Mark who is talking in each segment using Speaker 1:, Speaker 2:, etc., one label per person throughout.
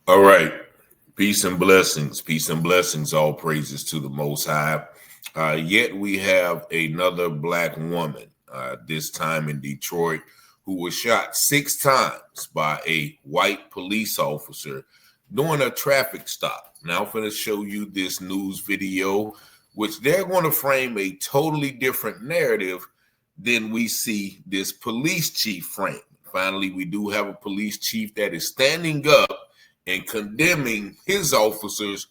Speaker 1: All right. Peace and blessings. Peace and blessings. All praises to the Most High. Yet we have another black woman, this time in Detroit, who was shot 6 times by a white police officer during a traffic stop. Now I'm going to show you this news video, which they're going to frame a totally different narrative than we see this police chief frame. Finally, we do have a police chief that is standing up and condemning his officers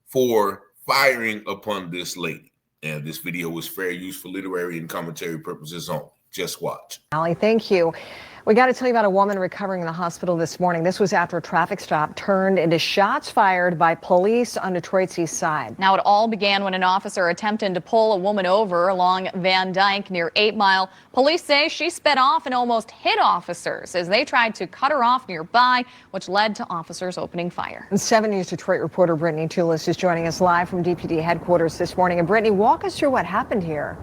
Speaker 1: for firing upon this lady. And this video is fair use for literary and commentary purposes only. Just watch.
Speaker 2: Ali, thank you. We got to tell you about a woman recovering in the hospital this morning. This was after a traffic stop turned into shots fired by police on Detroit's east side.
Speaker 3: Now, it all began when an officer attempted to pull a woman over along Van Dyke near 8 Mile. Police say she sped off and almost hit officers as they tried to cut her off nearby, which led to officers opening fire.
Speaker 2: And 7 News Detroit reporter Brittany Tulis is joining us live from DPD headquarters this morning. And Brittany, walk us through what happened here.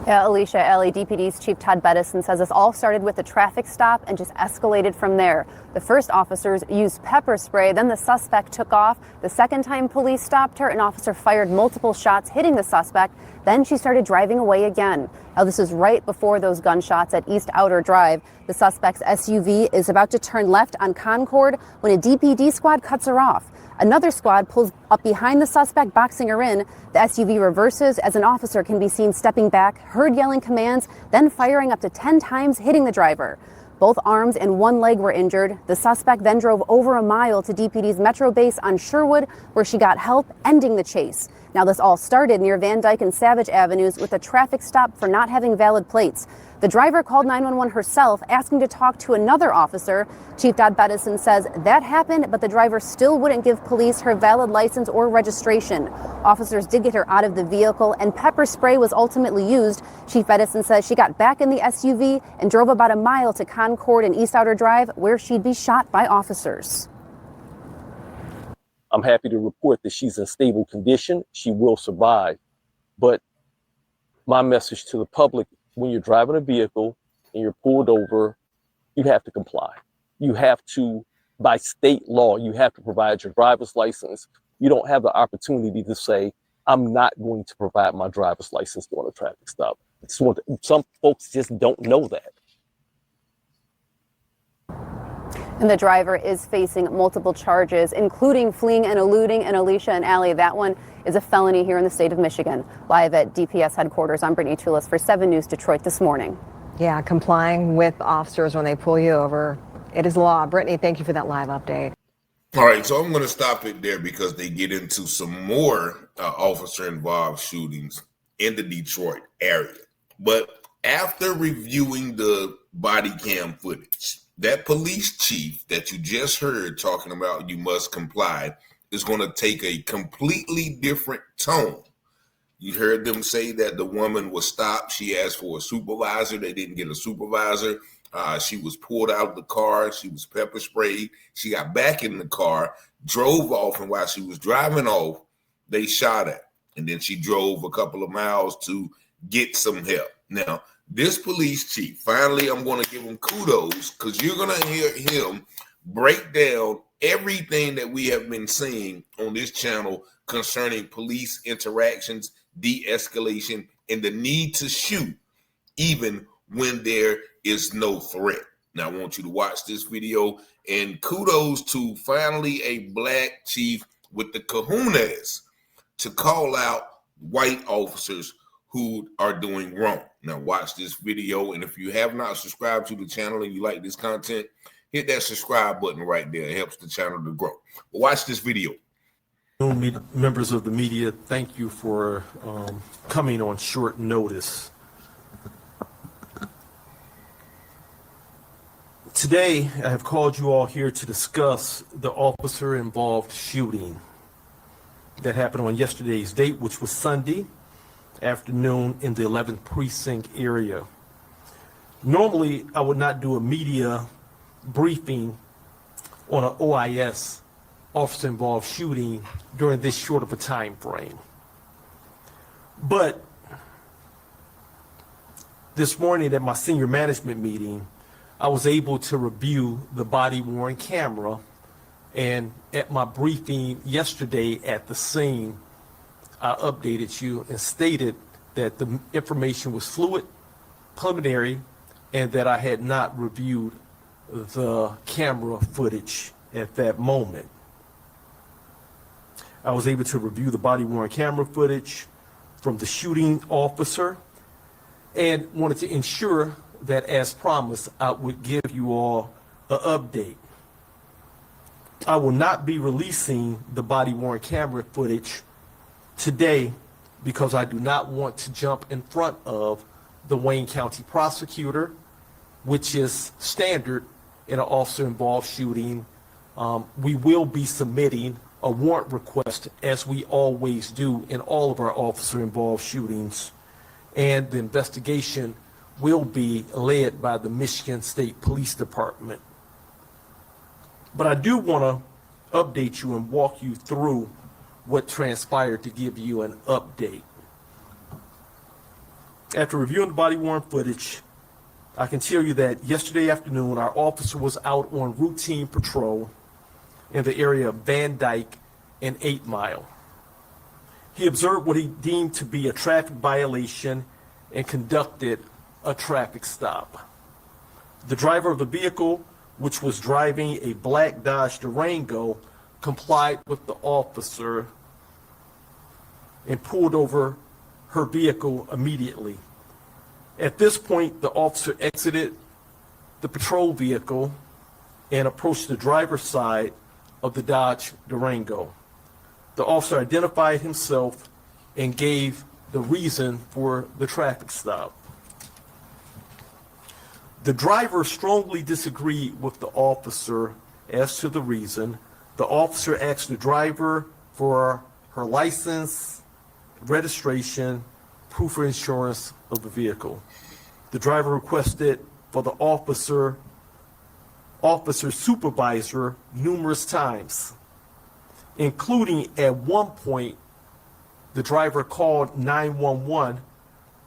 Speaker 4: Yeah, Alicia, DPD's Chief Todd Bettison says this all started with a traffic stop and just escalated from there. The first officers used pepper spray, then the suspect took off. The second time police stopped her, an officer fired multiple shots, hitting the suspect. Then she started driving away again. Now, this is right before those gunshots at East Outer Drive. The suspect's SUV is about to turn left on Concord when a DPD squad cuts her off. Another squad pulls up behind the suspect, boxing her in. The SUV reverses as an officer can be seen stepping back, heard yelling commands, then firing up to 10 times, hitting the driver. Both arms and one leg were injured. The suspect then drove over a mile to DPD's Metro base on Sherwood, where she got help, ending the chase. Now, this all started near Van Dyke and Savage Avenues with a traffic stop for not having valid plates. The driver called 911 herself, asking to talk to another officer. Chief Todd Bettison says that happened, but the driver still wouldn't give police her valid license or registration. Officers did get her out of the vehicle, and pepper spray was ultimately used. Chief Bettison says she got back in the SUV and drove about a mile to Concord and East Outer Drive, where she'd be shot by officers.
Speaker 5: I'm happy to report that she's in stable condition. She will survive. But my message to the public, when you're driving a vehicle and you're pulled over, you have to comply. You have to, by state law, you have to provide your driver's license. You don't have the opportunity to say, I'm not going to provide my driver's license during a traffic stop. Some folks just don't know that.
Speaker 4: And the driver is facing multiple charges, including fleeing and eluding. And Alicia and Ali, that one is a felony here in the state of Michigan. Live at DPS headquarters, I'm Brittany Tulis for 7 News Detroit this morning.
Speaker 2: Yeah, complying with officers when they pull you over. It is law. Brittany, thank you for that live update.
Speaker 1: All right, so I'm going to stop it there because they get into some more officer-involved shootings in the Detroit area. But after reviewing the body cam footage, that police chief that you just heard talking about you must comply is going to take a completely different tone. You heard them say that the woman was stopped. She asked for a supervisor. They didn't get a supervisor. She was pulled out of the car. She was pepper sprayed. She got back in the car, drove off, and while she was driving off, they shot her. And then she drove a couple of miles to get some help. Now, this police chief, finally, I'm going to give him kudos because you're going to hear him break down everything that we have been seeing on this channel concerning police interactions, de-escalation, and the need to shoot even when there is no threat. Now, I want you to watch this video, and kudos to finally a black chief with the kahunas to call out white officers who are doing wrong. Now watch this video, and if you have not subscribed to the channel and you like this content, hit that subscribe button right there. It helps the channel to grow. But watch this video.
Speaker 6: Members of the media, thank you for coming on short notice. Today, I have called you all here to discuss the officer-involved shooting that happened on yesterday's date, which was Sunday afternoon in the 11th precinct area. Normally, I would not do a media briefing on an OIS, officer-involved shooting, during this short of a time frame. But this morning at my senior management meeting, I was able to review the body-worn camera, and at my briefing yesterday at the scene, I updated you and stated that the information was fluid, preliminary, and that I had not reviewed the camera footage at that moment. I was able to review the body-worn camera footage from the shooting officer and wanted to ensure that, as promised, I would give you all an update. I will not be releasing the body-worn camera footage today because I do not want to jump in front of the Wayne County prosecutor, which is standard in an officer-involved shooting. We will be submitting a warrant request, as we always do in all of our officer-involved shootings, and the investigation will be led by the Michigan State Police Department. But I do want to update you and walk you through what transpired to give you an update. After reviewing the body-worn footage, I can tell you that yesterday afternoon, our officer was out on routine patrol in the area of Van Dyke and 8 Mile. He observed what he deemed to be a traffic violation and conducted a traffic stop. The driver of the vehicle, which was driving a black Dodge Durango, complied with the officer and pulled over her vehicle immediately. At this point, the officer exited the patrol vehicle and approached the driver's side of the Dodge Durango. The officer identified himself and gave the reason for the traffic stop. The driver strongly disagreed with the officer as to the reason. The officer asked the driver for her license, registration, proof of insurance of the vehicle. The driver requested for the officer's supervisor numerous times, including at one point, the driver called 911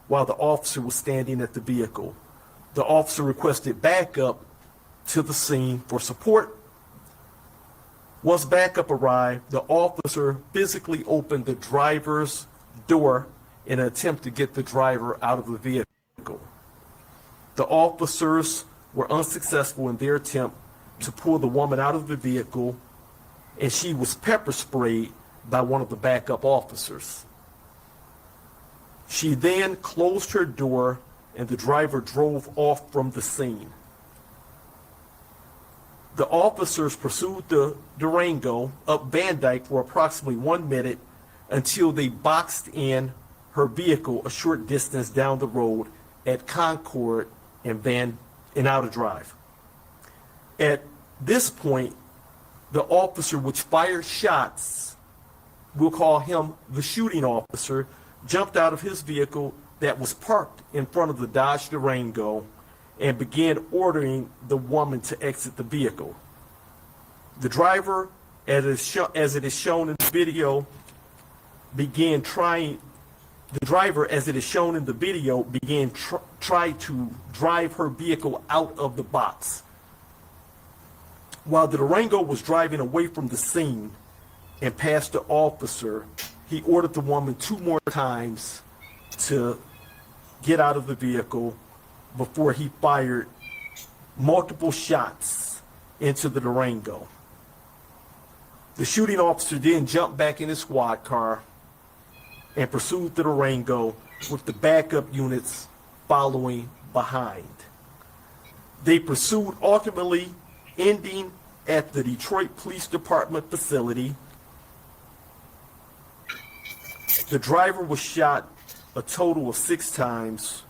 Speaker 6: while the officer was standing at the vehicle. The officer requested backup to the scene for support. Once backup arrived, the officer physically opened the driver's door in an attempt to get the driver out of the vehicle. The officers were unsuccessful in their attempt to pull the woman out of the vehicle, and she was pepper sprayed by one of the backup officers. She then closed her door and the driver drove off from the scene. The officers pursued the Durango up Van Dyke for approximately 1 minute until they boxed in her vehicle a short distance down the road at Concord and Outer Drive. At this point, the officer which fired shots, we'll call him the shooting officer, jumped out of his vehicle that was parked in front of the Dodge Durango and began ordering the woman to exit the vehicle. The driver, as it is shown in the video, began trying to drive her vehicle out of the box. While the Durango was driving away from the scene and past the officer, he ordered the woman 2 more times to get out of the vehicle before he fired multiple shots into the Durango. The shooting officer then jumped back in his squad car and pursued the Durango with the backup units following behind. They pursued, ultimately ending at the Detroit Police Department facility. The driver was shot a total of 6 times.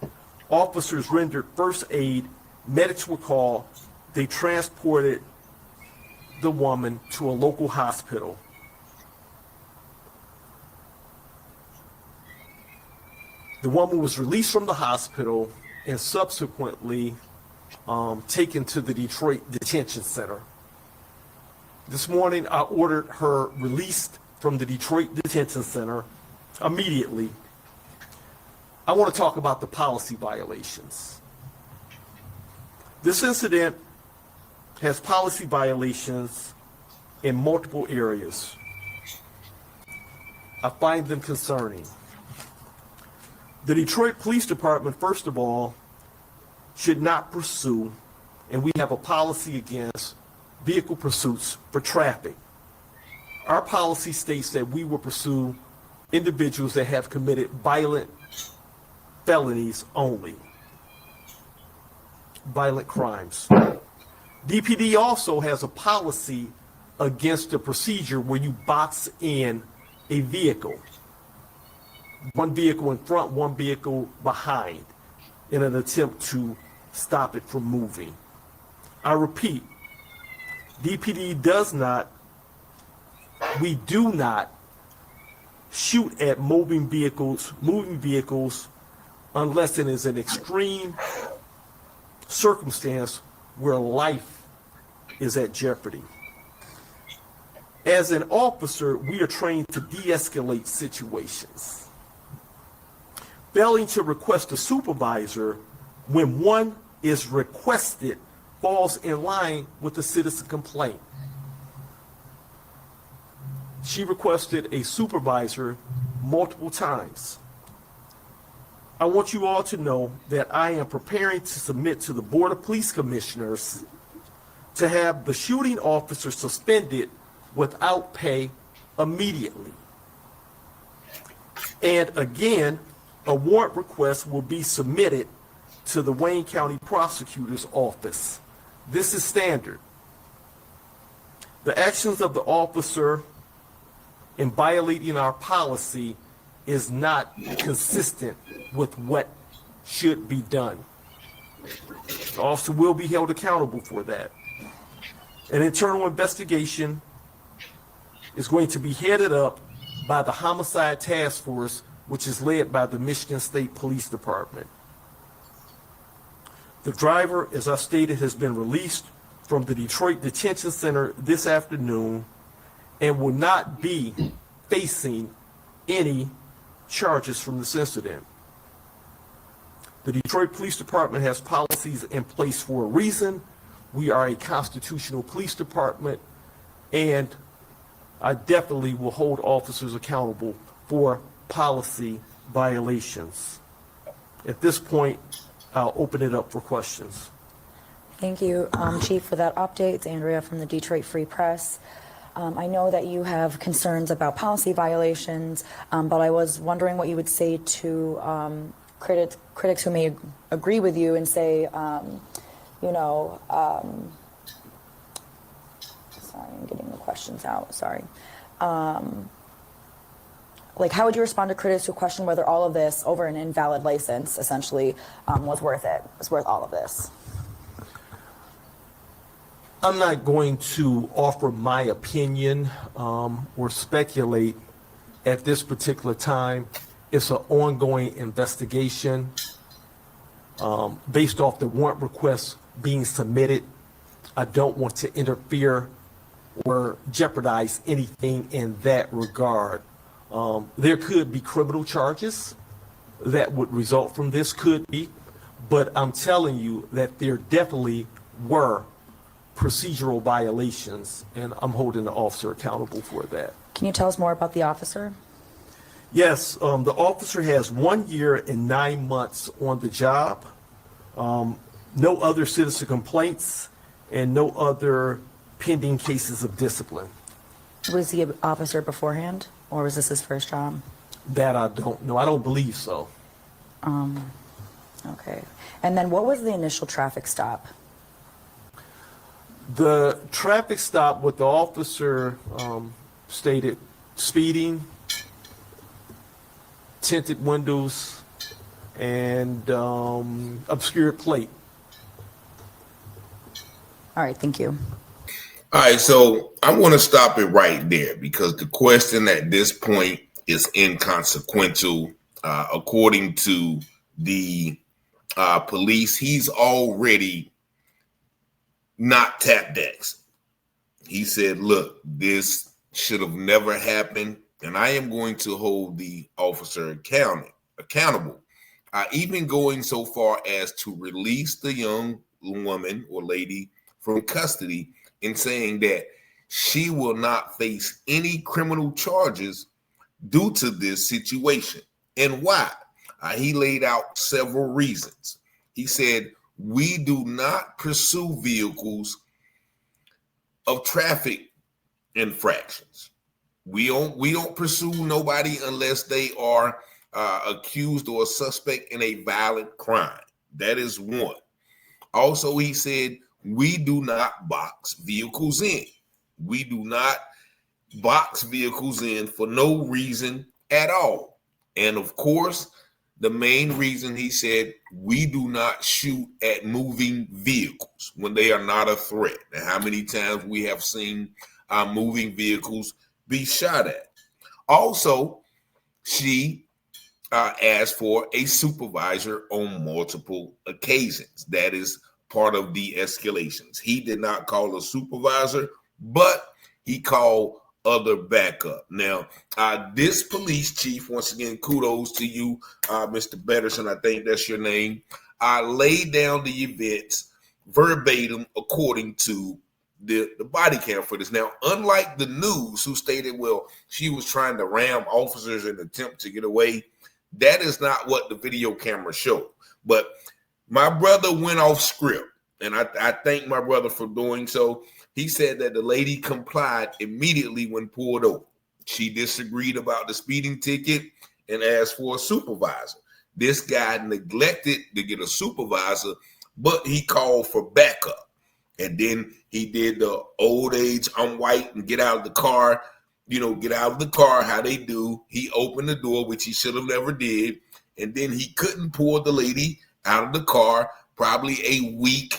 Speaker 6: Officers rendered first aid. Medics were called. They transported the woman to a local hospital. The woman was released from the hospital and subsequently taken to the Detroit Detention Center. This morning, I ordered her released from the Detroit Detention Center immediately. I want to talk about the policy violations. This incident has policy violations in multiple areas. I find them concerning. The Detroit Police Department, first of all, should not pursue, and we have a policy against vehicle pursuits for traffic. Our policy states that we will pursue individuals that have committed violent felonies only, violent crimes. DPD also has a policy against the procedure where you box in a vehicle. One vehicle in front, one vehicle behind, in an attempt to stop it from moving. I repeat, DPD we do not shoot at moving vehicles unless it is an extreme circumstance where life is at jeopardy. As an officer, we are trained to de-escalate situations. Failing to request a supervisor when one is requested falls in line with the citizen complaint. She requested a supervisor multiple times. I want you all to know that I am preparing to submit to the Board of Police Commissioners to have the shooting officer suspended without pay immediately. And again, a warrant request will be submitted to the Wayne County Prosecutor's Office. This is standard. The actions of the officer in violating our policy is not consistent with what should be done. The officer will be held accountable for that. An internal investigation is going to be headed up by the Homicide Task Force, which is led by the Michigan State Police Department. The driver, as I stated, has been released from the Detroit Detention Center this afternoon and will not be facing any charges from this incident. The Detroit Police Department has policies in place for a reason. We are a constitutional police department, and I definitely will hold officers accountable for policy violations. At this point, I'll open it up for questions.
Speaker 7: Thank you, Chief, for that update. It's Andrea from the Detroit Free Press. I know that you have concerns about policy violations, but I was wondering what you would say to critics who may agree with you and say, sorry, I'm getting the questions out, sorry. Like, how would you respond to critics who question whether all of this over an invalid license essentially was worth it, was worth all of this?
Speaker 6: I'm not going to offer my opinion or speculate at this particular time. It's an ongoing investigation based off the warrant requests being submitted. I don't want to interfere or jeopardize anything in that regard. There could be criminal charges that would result from this, could be, but I'm telling you that there definitely were procedural violations, and I'm holding the officer accountable for that.
Speaker 7: Can you tell us more about the officer?
Speaker 6: Yes, the officer has 1 year and 9 months on the job. No other citizen complaints and no other pending cases of discipline.
Speaker 7: Was he an officer beforehand, or was this his first job?
Speaker 6: That I don't know. I don't believe so.
Speaker 7: Okay. And then what was the initial traffic stop?
Speaker 6: The traffic stop, what the officer stated, speeding, tinted windows, and obscured plate.
Speaker 7: All right, thank you.
Speaker 1: All right, so I'm going to stop it right there because the question at this point is inconsequential. According to the police, he's already not tap decks. He said, look, this should have never happened, and I am going to hold the officer accountable. Even going so far as to release the young woman or lady from custody and saying that she will not face any criminal charges due to this situation. And why? He laid out several reasons. He said, we do not pursue vehicles of traffic infractions. We don't pursue nobody unless they are accused or a suspect in a violent crime. That is one. Also, he said, we do not box vehicles in. We do not box vehicles in for no reason at all. And of course, the main reason, he said, we do not shoot at moving vehicles when they are not a threat. And how many times we have seen moving vehicles be shot at. Also, she asked for a supervisor on multiple occasions. That is part of the escalations. He did not call a supervisor, but he called other backup. Now, this police chief, once again, kudos to you, Mr. Betterson, I think that's your name, laid down the events verbatim according to the body cam footage. Now, unlike the news who stated, well, she was trying to ram officers in an attempt to get away, that is not what the video camera showed. But my brother went off script, and I thank my brother for doing so. He said that the lady complied immediately when pulled over. She disagreed about the speeding ticket and asked for a supervisor. This guy neglected to get a supervisor, but he called for backup. And then he did the old age, I'm white, and get out of the car, get out of the car, how they do. He opened the door, which he should have never did. And then he couldn't pull the lady out of the car, probably a weak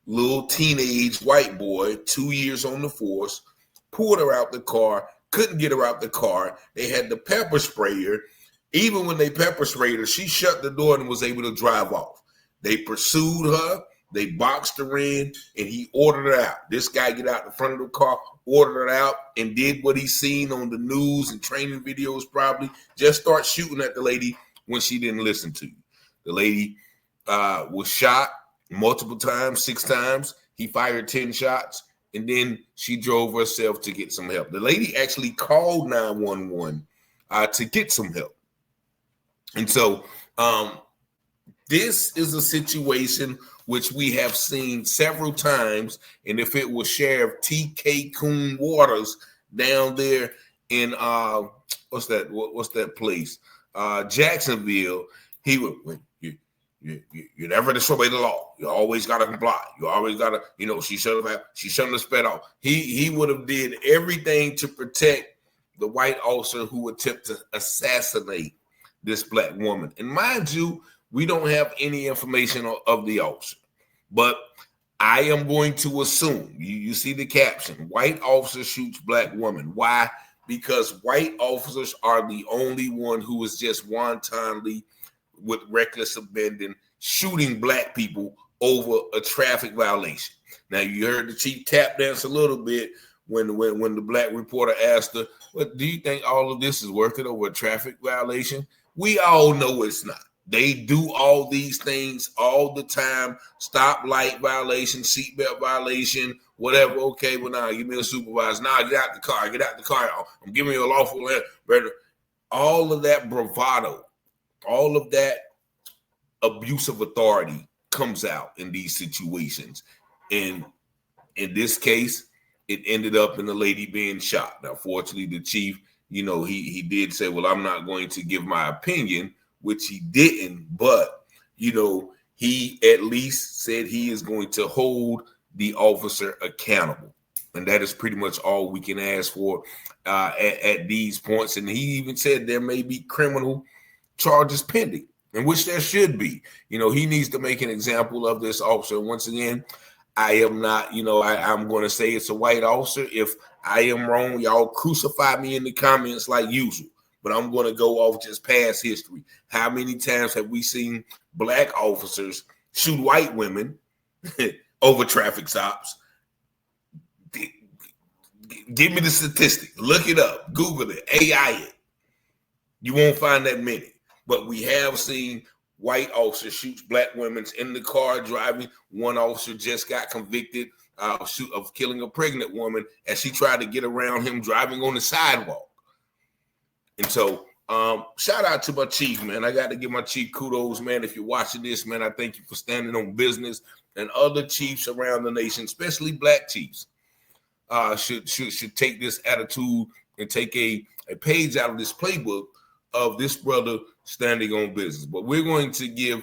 Speaker 1: little teenage white boy, 2 years on the force, pulled her out the car, couldn't get her out the car. They had the pepper sprayer. Even when they pepper sprayed her, she shut the door and was able to drive off. They pursued her. They boxed her in, and he ordered her out. This guy get out the front of the car, ordered her out, and did what he's seen on the news and training videos probably, just start shooting at the lady when she didn't listen to you. The lady was shot multiple times, 6 times. He fired 10 shots, and then she drove herself to get some help. The lady actually called 911 to get some help. And so this is a situation which we have seen several times. And if it was Sheriff T.K. Coon Waters down there in what's that place? Jacksonville, he would, you never disobey the law. You always gotta comply. You always gotta, she shouldn't have sped off. He would have did everything to protect the white officer who attempted to assassinate this black woman. And mind you, we don't have any information of the officer, but I am going to assume, you see the caption, white officer shoots black woman. Why? Because white officers are the only one who is just wantonly, with reckless abandon, shooting black people over a traffic violation. Now, you heard the chief tap dance a little bit when the black reporter asked her, "Well, do you think all of this is worth it over a traffic violation?" We all know it's not. They do all these things all the time. Stoplight violation, seatbelt violation, whatever. Okay, well, now give me a supervisor. Now get out the car. Get out the car. I'm giving you a lawful land. All of that bravado, all of that abuse of authority comes out in these situations. And in this case, it ended up in the lady being shot. Now, fortunately, the chief, he did say, well, I'm not going to give my opinion, which he didn't, but, he at least said he is going to hold the officer accountable. And that is pretty much all we can ask for at these points. And he even said there may be criminal charges pending, in which there should be. He needs to make an example of this officer. Once again, I am not, I'm going to say it's a white officer. If I am wrong, y'all crucify me in the comments like usual. But I'm going to go off just past history. How many times have we seen black officers shoot white women over traffic stops? Give me the statistic. Look it up. Google it. AI it. You won't find that many. But we have seen white officer shoots black women in the car driving. One officer just got convicted of killing a pregnant woman as she tried to get around him driving on the sidewalk. And so shout out to my chief, man. I got to give my chief kudos, man. If you're watching this, man, I thank you for standing on business. And other chiefs around the nation, especially black chiefs, should take this attitude and take a page out of this playbook of this brother standing on business. But we're going to give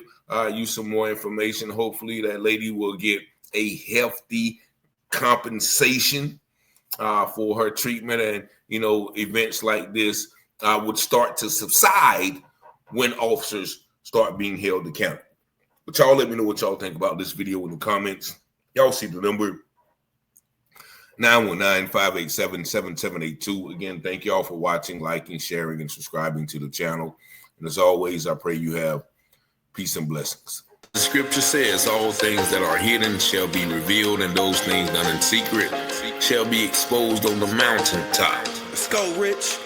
Speaker 1: you some more information. Hopefully that lady will get a hefty compensation for her treatment. And, you know, events like this would start to subside when officers start being held accountable. But y'all let me know what y'all think about this video in the comments. Y'all see the number 919-587-7782. Again, thank y'all for watching, liking, sharing, and subscribing to the channel. And as always, I pray you have peace and blessings. The scripture says all things that are hidden shall be revealed, and those things done in secret shall be exposed on the mountaintop.
Speaker 8: Let's go, Rich.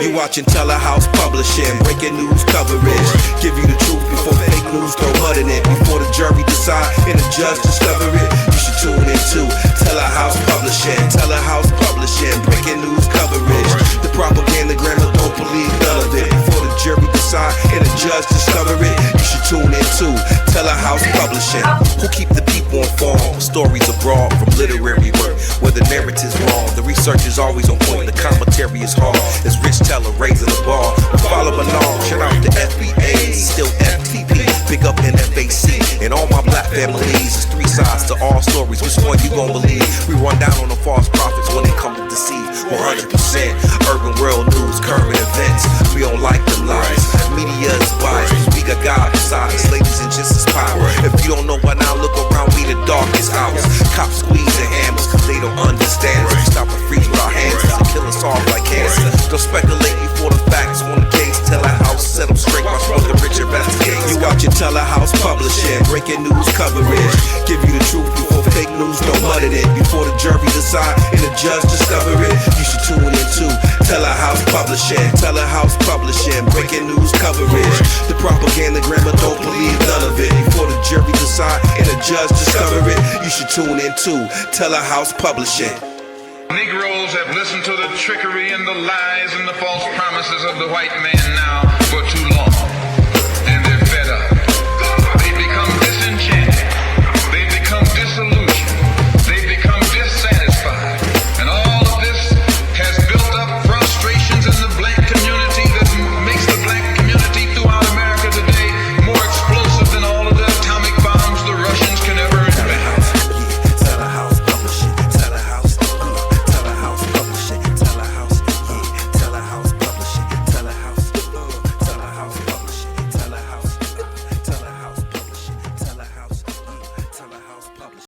Speaker 8: You watching Telehouse Publishing, breaking news coverage. Give you the truth before fake news throw mud in it. Before the jury decide and the judge discover it, you should tune into Telehouse Publishing. Telehouse Publishing, breaking news coverage. The propaganda grammar, don't believe none of it. Before the jury decide and the judge discover it, you should tune into Telehouse Publishing. Who keep the people informed? Stories abroad from literary work, where the narrative's wrong. The research is always on point, the commentary is hard. It's Rich Teller raising the bar. Follow along, shout out to FBA, still FTP, big up NFAC, and all my black families. It's three sides to all stories, which one you gon' believe? We run down on the false prophets when they come to deceive. 100% urban world news, current events. We don't like them lies. Media is biased, we got God beside us, ladies and gents is power. If you don't know by now, look around, we the darkest hours. Cops squeezing hammers, cause they don't understand us. We stop and freeze with our hands and kill us off like cancer. Don't speculate before the facts on the case. Telehouse set them straight, my brother Rich investigates. You watching Telehouse Publishing, breaking news coverage. Give you the truth before fake news throw mud in it. Before the jury decide and the judge discover it, you should tune into Telehouse Publishing. Telehouse Publishing, breaking news coverage. The propaganda grammar, don't believe none of it. Before the jury decide and the judge discover it, you should tune into Telehouse Publishing.
Speaker 9: Negroes have listened to the trickery and the lies and the false promises of the white man now for too long.